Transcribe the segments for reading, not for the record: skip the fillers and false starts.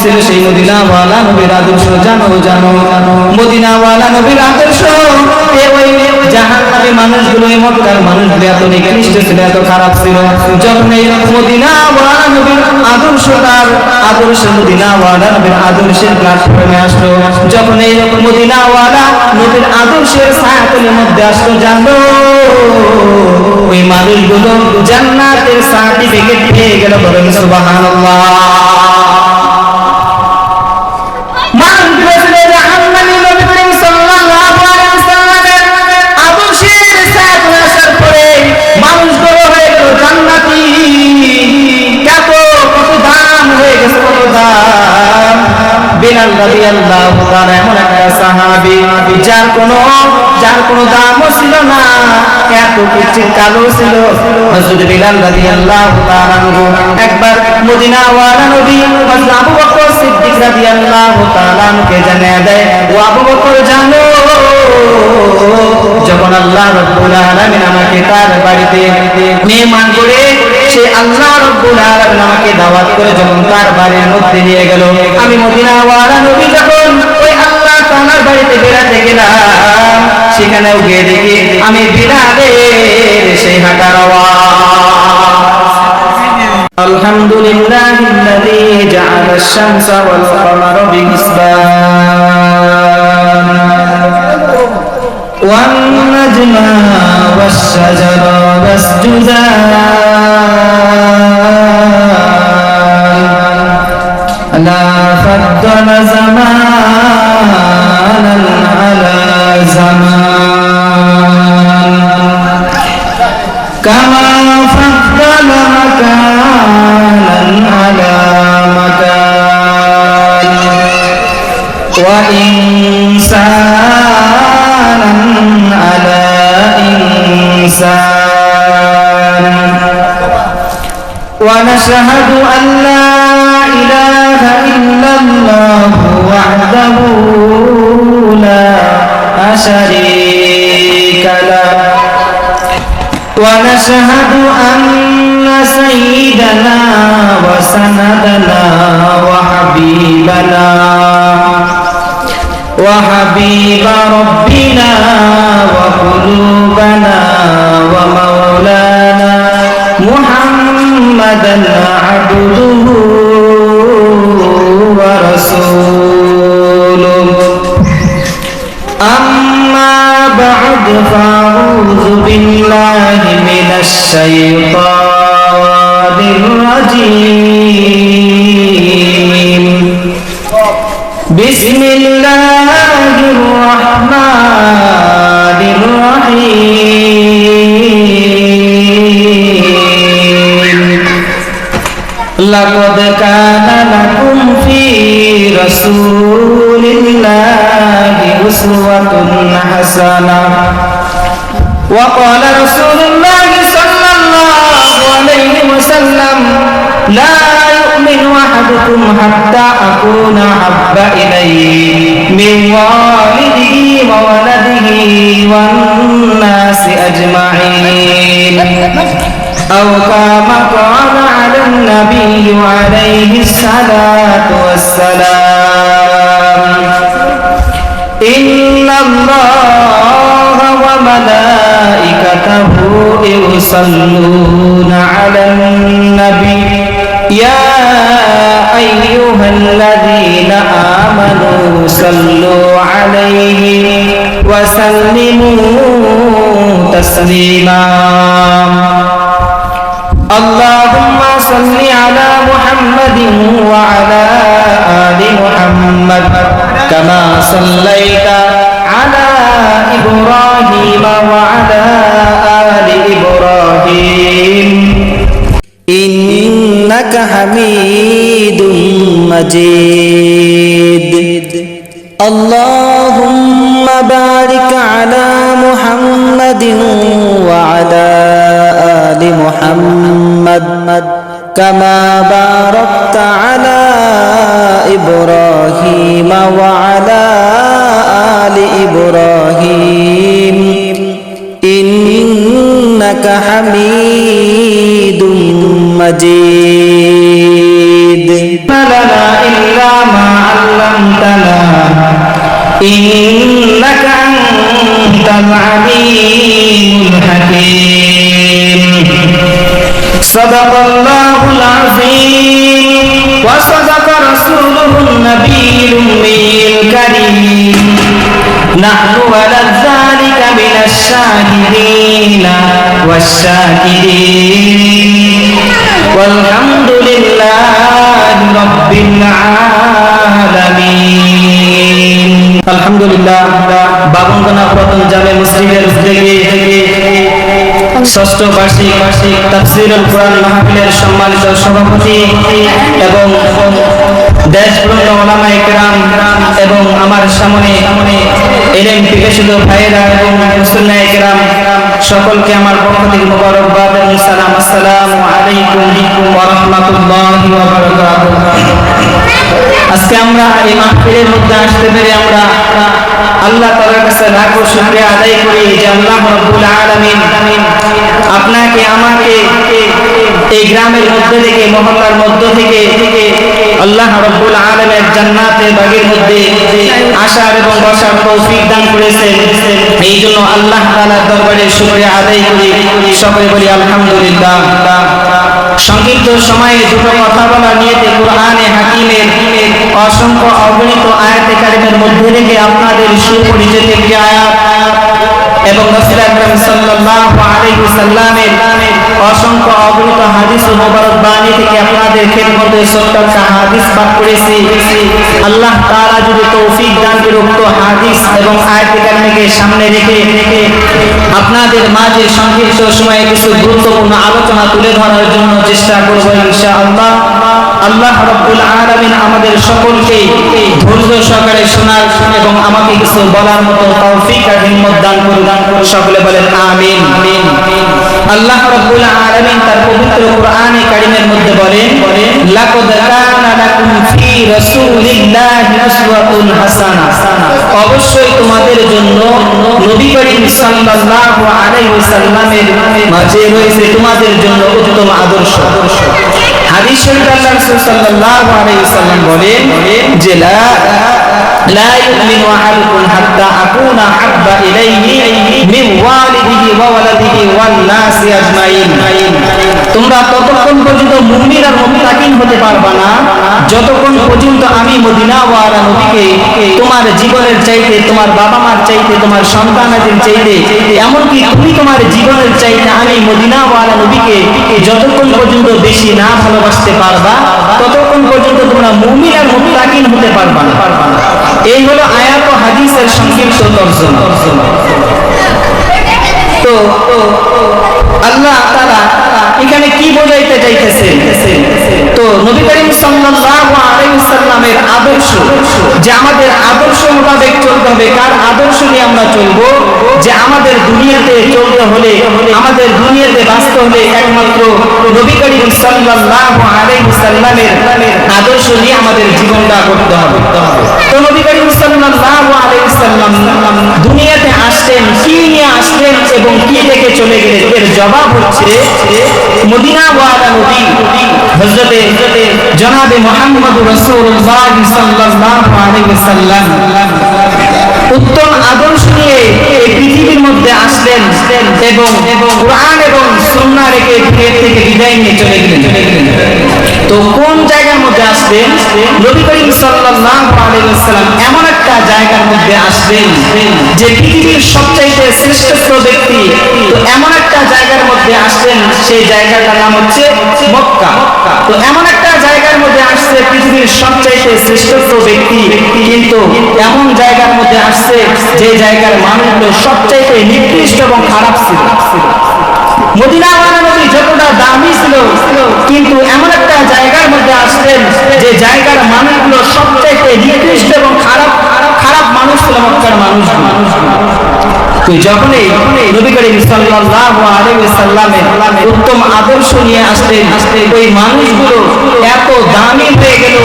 ছিল সেই মদিনাওয়ালা নবীর আদর্শ জানো জানো মদিনাওয়ালা নবীর আদর্শ ওই জাহান্নামী মানুষগুলো এই মক্কার মানুষগুলো এত নিকৃষ্ট ছিল এত খারাপ ছিল যখন এই মদিনাওয়ালা নবীর আদর্শ তার আদর্শ মদিনাওয়ালা নবীর আদর্শের প্ল্যাটফর্মে আসলো যখন এই মদিনাওয়ালা নবীর আদর্শের ছায়াতলের মধ্যে আসলো জানো ওই মানুষগুলো জান্নাতের সার্টিফিকেট পেয়ে গেল বলেন সুবহানাল্লাহ বিলাল রাদিয়াল্লাহু তাআলা এমন একটা সাহাবী যার কোনো দামও ছিল না এত কিছু কালো ছিল হযরত বিলাল রাদিয়াল্লাহু তাআলা একবার মদিনাওয়ালা নবী হযরত আবু বকর সিদ্দিক রাদিয়াল্লাহু তাআলা কে জানিয়ে দেয় ও আবু বকর জানো যখন আল্লাহ রাব্বুল আলামিন আমাকে তার বাড়িতে মেহমান করে সে আল্লাহ রাব্বুল আলামিন আমাকে দাওয়াত করে যখন তার বাড়ির মধ্যে নিয়ে গেল আমি মদিনাওয়ালা নবী যখন ওই আল্লাহ তাআলার বাড়িতে বেড়াতে গেলাম সেখানেও গিয়ে দেখি আমি বিলালের সেই হাঁটার আওয়াজ আলহামদুলিল্লাহিল্লাযী জাআলা আশ-শামসা ওয়াল কমারা বিহিসবান ওয়ান নাজমা ওয়াশ-শাজারা ইয়াসজুদান লা ফাদ্দালা জামানান আলা জামান কামা ফাদ্দালা মাকানান আলা মাকান ওয়া ইনসানান আলা ইনসান ওয়া নাশহাদু আন লা ইলাহা ইল্লাল্লাহু ওয়াহদাহু লা শারীকা লাহু ওয়া নাশহাদু আন্না সাইয়্যিদানা ওয়া সানাদানা ওয়া হাবিবানা وحبيب ربنا وقلوبنا ومولانا محمدا عبده ورسوله أما بعد فأعوذ بالله من الشيطان الرجيم بسم الله الرحمن الرحيم لقد كان لكم في رسول الله أسوة حسنة وقال رسول الله صلى الله عليه وسلم لا يؤمن أحدكم حتى أكون أحب إليه من والده وولده والناس أجمعين أو كما قال على النبي عليه الصلاة والسلام إن الله وملائكته يصلون على النبي يا أيها الذين آمنوا صلوا عليه وسلموا تسليما اللهم صل على محمد وعلى آل محمد كما صليت على إبراهيم وعلى آل إبراهيم إنك حميد مجيد اللهم بارك على محمد وعلى آل محمد كما باركت على إبراهيم وعلى آل إبراهيم إنك حميد مجيد لا إله ইন্নাকা আনতাল আলিমুল হাকীম। সাদাকাল্লাহুল আযীম ওয়া সাদাকা রাসূলুহুন নাবিয়্যুল উম্মিয়্যুল কারীম। নাহনু আলা যালিকা মিনাশ শাহিদিনা ওয়াশ শাকিরিন ওয়ালহামদুলিল্লাহি রাব্বিল আলামিন। আলহামদুলিল্লাহ, বাবনগোনা প্রথম জামে মসজিদের উদ্যোগে ষষ্ঠ বার্ষিক তাফসীরুল কুরআন মাহফিলের সম্মানিত সভাপতি এবং দেশপ্রেমী উলামায়ে কেরাম এবং আমার সামনে ইলম পিপাসিত ভাইয়েরা এবং মুসলিমায়ে কেরাম সকলকে আমার পক্ষ থেকে মোবারকবাদ এবং সালাম। আসসালামু আলাইকুম ওয়া রাহমাতুল্লাহি ওয়া বারাকাতুহু। আজকে আমরা এই মাহফিলের মধ্যে আসতে পেরে আমরা আল্লাহ তাআলার কাছে লাখো শুকরিয়া আদায় করি যে আল্লাহ রাব্বুল আলামিন আপনাকে আমাকে এই গ্রামের মধ্যে থেকে, মহল্লার মধ্য থেকে আল্লাহ রাব্বুল আলামিনের জান্নাতের বাগের মধ্যে আসার এবং বসার তৌফিক দান করেছেন। এই জন্য আল্লাহ তাআলার দরবারে শুকরিয়া আদায় করি, সকলে বলি আলহামদুলিল্লাহ। সংক্ষিপ্ত সময়ে দুটো কথা বলা নিয়েতে কুরআনে হাকিমের অসংখ্য অগণিত আয়াতে কারিমের মধ্যে থেকে আপনাদের সুপরিচিত একটি আয়াত এবং রাসূল আকরাম সাল্লাল্লাহু আলাইহি ওয়াসাল্লামের অসংখ্য অগণিত হাদিস ও মোবারক বাণী থেকে আপনাদের খেদমতে ছোট্ট হাদিস পাঠ করেছি। আল্লাহ তাআলা যদি তৌফিক দান করে উক্ত হাদিস এবং আয়াতে কারিমকে সামনে রেখে আপনাদের মাঝে সংক্ষিপ্ত সময়ে কিছু গুরুত্বপূর্ণ আলোচনা তুলে ধরার জন্য চেষ্টা করব ইনশাআল্লাহ। আল্লাহ রাব্বুল আলামিন আমাদের সকলকে ধৈর্য সহকারে শোনার এবং আমাকে কিছু বলার মতো তৌফিক আর হিম্মত দান করুন। সকলে বলেন আমিন। আল্লাহ রাব্বুল আলামিন তার পবিত্র কোরআনে কারীমের মধ্যে বলেন, লাকাদ কানা লাকুম ফি রাসূলিল্লাহি উসওয়াতুন হাসানাহ। অবশ্যই তোমাদের জন্য নবী করিম সাল্লাল্লাহু আলাইহি ওয়াসাল্লামের মাঝে রয়েছে তোমাদের জন্য উত্তম আদর্শ। হাদিস শরীফে আল্লাহ রাসূল সাল্লাল্লাহু আলাইহি ওয়াসাল্লাম বলেন যে লা ইউমিনু আহাদুকুম হাত্তা আকুনা হাব্বা ইলাইহি মিন ওয়ালিদিহি ওয়া ওয়ালাদিহি ওয়ান নাসি আজমাইন। তোমরা ততক্ষণ পর্যন্ত মুমিন আর মুত্তাকিন হতে পারবা না যতক্ষণ পর্যন্ত আমি মদিনা ওয়ালা নবীকে তোমার জীবনের চাইতে, তোমার বাবা মার চাইতে, তোমার সন্তানাদের চাইতে, এমনকি তুমি তোমার জীবনের চাইতে আমি মদিনা ওয়ালা নবীকে যতক্ষণ পর্যন্ত বেশি না ভালোবাসতে পারবা ততক্ষণ পর্যন্ত তোমরা মুমিন আর মুত্তাকিন হতে পারবা না। এই হলো আয়াত ও হাদিসের সংক্ষিপ্ত তরজমা। তো আল্লাহ তাআলা এখানে কি বোঝাইতে চাইতেছেন? তো নবী করিম সাল্লাল্লাহু আলাইহি ওয়াসাল্লামের আদর্শ, যে আমাদের আদর্শ মোতাবেক চলতে হবে। কার আদর্শ নিয়ে আমরা চলবো? যে আমাদের দুনিয়াতে চলতে হলে, আমাদের দুনিয়াতে বাঁচতে হলে একমাত্র নবী করিম সাল্লাল্লাহু আলাইহি ওয়াসাল্লামের আদর্শ নিয়ে আমাদের জীবনটা করতে হবে। তো নবী করিম সাল্লাল্লাহু আলাইহি ওয়াসাল্লাম দুনিয়াতে আসলেন, কি নিয়ে আসলেন এবং কি থেকে চলে গেলেন? এর জবাব হচ্ছে মদিনা ওয়ালা নবী হযরতে জনাবে মুহাম্মদুর রাসূলুল্লাহ সাল্লাল্লাহু আলাইহি ওয়াসাল্লাম উত্তম আদর্শ নিয়ে এই পৃথিবীর মধ্যে আসলেন এবং কুরআন এবং সুন্নাহ রেখে পৃথিবী থেকে বিদায় নিয়ে চলে গেলেন। তো কোন জায়গার মধ্যে আসলেন? নবী করিম সাল্লাল্লাহু আলাইহি ওয়াসাল্লাম এমন একটা জায়গার মধ্যে আসলেন যে পৃথিবীর সবচাইতে শ্রেষ্ঠ ব্যক্তি, তো এমন একটা জায়গার মধ্যে আসলেন, সেই জায়গাটার নাম হচ্ছে মক্কা। তো এমন একটা জায়গার মধ্যে আসছে পৃথিবীর সবচাইতে শ্রেষ্ঠ ব্যক্তি, কিন্তু এমন জায়গার মধ্যে আসছে যে জায়গার মানুষগুলো সবচাইতে নিকৃষ্ট এবং খারাপ ছিল। মদিনা ওয়ালা নবী যতটা দামি ছিল, কিন্তু এমন একটা জায়গার মধ্যে আসলেন যে জায়গার মানুষগুলো সবচাইতে নিকৃষ্ট এবং খারাপ মানুষ ছিল, মক্কার মানুষগুলো। তো যখনই নবী করিম সাল্লাল্লাহু আলাইহি ওয়াসাল্লামের উত্তম আদর্শ নিয়ে আসলেন, ওই মানুষগুলো এত দামি হয়ে গেল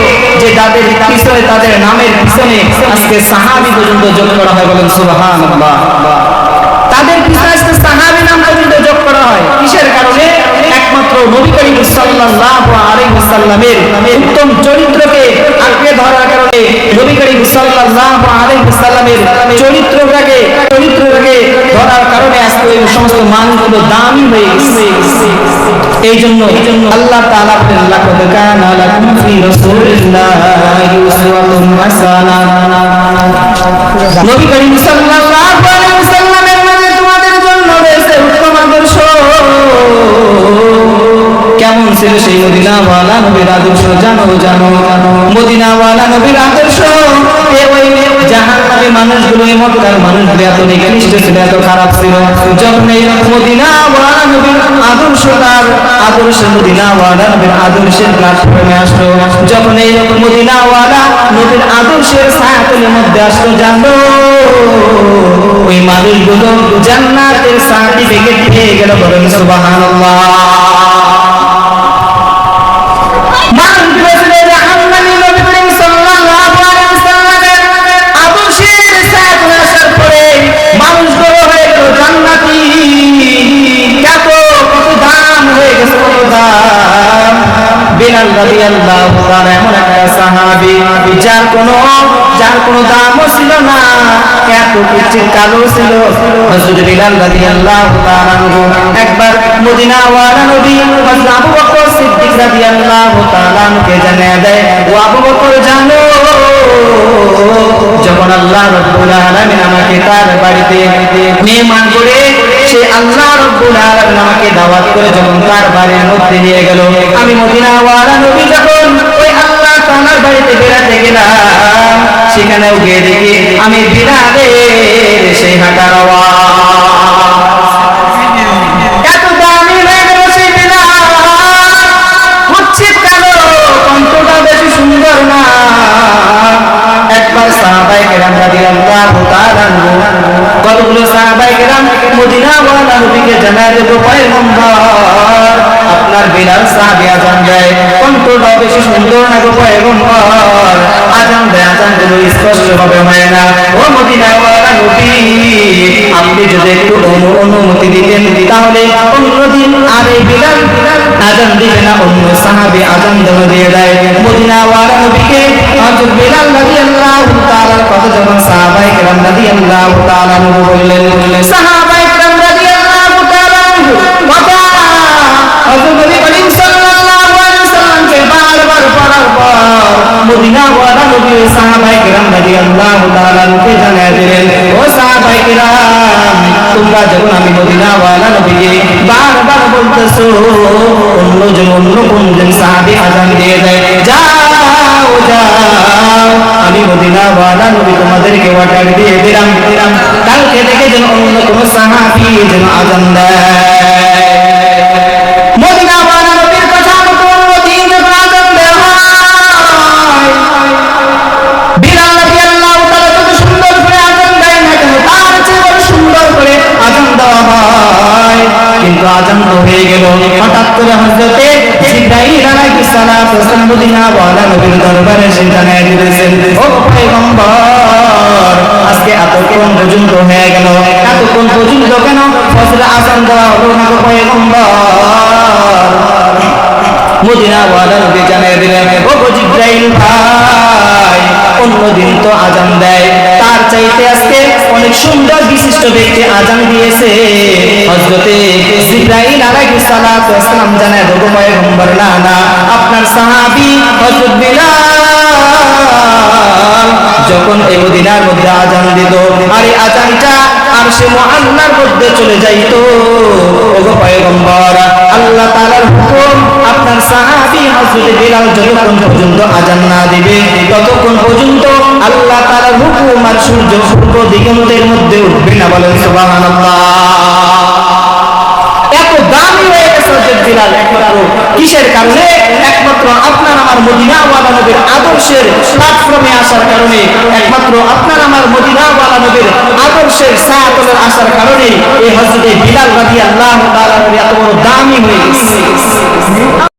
যে তাদের পিছনে, তাদের নামের পিছনে আজকে সাহাবী পর্যন্ত যোগ করা হয়। বলেন সুবহানাল্লাহ। তাদের পিছনে আজকে সাহাবী নাম পর্যন্ত যোগ করা হয়। কিসের কারণে? একমাত্র নবী করিম সাল্লাল্লাহু আলাইহি ওয়াসাল্লামের উত্তম চরিত্রকে আঁকড়ে ধরার কারণে, নবী করিম সাল্লাল্লাহু আলাইহি ওয়াসাল্লামের চরিত্রটাকে ধরার কারণে আজকে এই সমস্ত মানুষগুলো দামি হয়ে গেছে। এই জন্য আল্লাহ তাআলা বলেন লাকাদ কানা লাকুম ফি রাসূলিল্লাহি উসওয়াতুন হাসানাহ। নবী করিম সাল্লাল্লাহু আলাইহি ওয়াসাল্লামের মধ্যে তোমাদের জন্য রয়েছে উত্তম আদর্শ। কেমন ছিল সেই মদিনাওয়ালা নবীর আদর্শ? জানো মদিনাওয়ালা নবীর আদর্শ ওই জাহান্নামী মানুষগুলো, এই মক্কার মানুষগুলো এত নিকৃষ্ট ছিল, এত খারাপ ছিল। যখন এই মদিনাওয়ালা নবীর মদিনাওয়ালা নবীর আদর্শের প্ল্যাটফর্মে আসলো, যখন এই মদিনাওয়ালা নবীর আদর্শের ছায়াতলের মধ্যে আসলো, জানো ওই মানুষগুলো জান্নাতের সার্টিফিকেট পেয়ে গেল। বলেন সুবহানাল্লাহ। বিলাল রাদিয়াল্লাহু তাআলা এমন একটা সাহাবী যার কোনো দামও ছিল না, এত কিছু কালো ছিল। হযরত বিলাল রাদিয়াল্লাহু তাআলা একবার মদিনাওয়ালা নবী হযরত আবু বকর সিদ্দিক রাদিয়াল্লাহু তাআলা কে জানিয়ে দেয়, ও আবু বকর জানো, যখন আল্লাহ রাব্বুল আলামিন আমাকে তার বাড়িতে মেহমান করে, সে আল্লাহ রাব্বুল আলামিন আমাকে দাওয়াত করে যখন তার বাড়ির মধ্যে নিয়ে গেল, আমি মদিনাওয়ালা নবী যখন ওই আল্লাহ তাআলার বাড়িতে বেড়াতে গেলাম, সেখানেও গিয়ে দেখি আমি বিলালের সেই হাঁটার আওয়াজ। এত দামি হয়ে গেল সেই বিলাল, কুৎসিত কালো, কণ্ঠটা বেশি সুন্দর না। একবার সাহাবায়ে কেরাম রাদিয়াল্লাহু তাআলা কতগুলো সাহাবায়ে কেরাম মদিনাওয়ালা নবীকে জানায় দেব, পয়গম্বর আপনার বিলাল সাহাবী আযান দেয়, কণ্ঠটা বেশি সুন্দর না গো পয়গম্বর, আযান দেয়, আযান গুলো স্পষ্ট ভাবে হয় না। ও মদিনাওয়ালা নবী, আপনি যদি একটু অনুমতি দিতেন তাহলে অন্যদিন আর এই বিলাল আযান দিবে না, অন্য সাহাবী আযান দিয়ে দেয়। মদিনাওয়ালা নবীকে হযরত বিলাল রাদিয়াল্লাহু তাআলার কথা যখন সাহাবায়ে কেরাম রাদিয়াল্লাহু তাআলা বললেন, সাহাবায়ে কেরাম রাদিয়াল্লাহু তাআলা কথা হযরত নবী করিম সাল্লাল্লাহু আলাইহি ওয়াসাল্লামকে বারবার পড়ার পর মদিনাওয়ালা নবী সাহাবায়ে কেরাম রাদিয়াল্লাহু তাআলা কে জানিয়ে দিলেন, ও সাহাবায়ে কেরাম, তোমরা যখন আমি মদিনাওয়ালা নবীকে বারবার বলতেছো অন্য কোনজন সাহাবী আযান দিয়ে দেয়, যাও আমি মদিনাওয়ালা নবী তোমাদেরকে অর্ডার দিয়ে দিলাম, কালকে থেকে যেন অন্য কোন সাহাবী যেন আযান দেয়। মদিনাওয়ালা নবীর কথা মতো অন্যদিন যখন আযান দেওয়া হয়, বিলাল রাদিয়াল্লাহু তাআলা যত সুন্দর করে আযান দেয় না কেন, তার চেয়ে বড় সুন্দর করে আযান দেওয়া হয়। কিন্তু আযান তো হয়ে গেল, হঠাৎ করে হযরতে জিবরাইল আলাইহিস সালাতু ওয়াস সালাম মদিনাওয়ালা নবীর দরবারে এসে জানিয়ে দিয়েছেন, ও পয়গম্বর, আজকে এতক্ষণ পর্যন্ত হয়ে গেল, এতক্ষণ পর্যন্ত কেন ফজরের আযান দেওয়া হলো না গো পয়গম্বর? মদিনাওয়ালা নবী জানিয়ে দিলেন, ও জিবরাইল ভাই, অন্যদিন তো আযান দেয়, তার চাইতে আজকে অনেক সুন্দর বিশিষ্ট ব্যক্তি আযান দিয়েছে। হযরতে জিবরাইল আলাইহিস সালাতু ওয়াস সালাম জানায়, গো পয়গম্বর, না, আপনার সাহাবী হযরত বিলাল যখন এই মদিনার মধ্যে আযান দিত, আর এই আযানটা আরশে মুআল্লার মধ্যে চলে যাইতো। ওগো পয়গম্বর, আল্লাহ তাআলার হুকুম, আপনার সাহাবী হযরত বিলাল যতক্ষণ পর্যন্ত আযান না দিবে ততক্ষণ পর্যন্ত আল্লাহ তাআলার হুকুম আর সূর্য দিগন্তের মধ্যে উঠবে না। বলেন সুবহানাল্লাহ। এত দামি হয়ে গেছে হযরত বিলাল, একমাত্র কিসের কারণে? একমাত্র আপনার আমার মদিনাওয়ালা নবীর আদর্শের প্ল্যাটফর্মে আসার কারণে, একমাত্র আপনার আমার মদিনাওয়ালা নবীর আদর্শের ছায়াতলে আসার কারণে এই হযরত বিলাল রাদিয়াল্লাহু তাআলা এত বড় দামি হয়ে গেছে।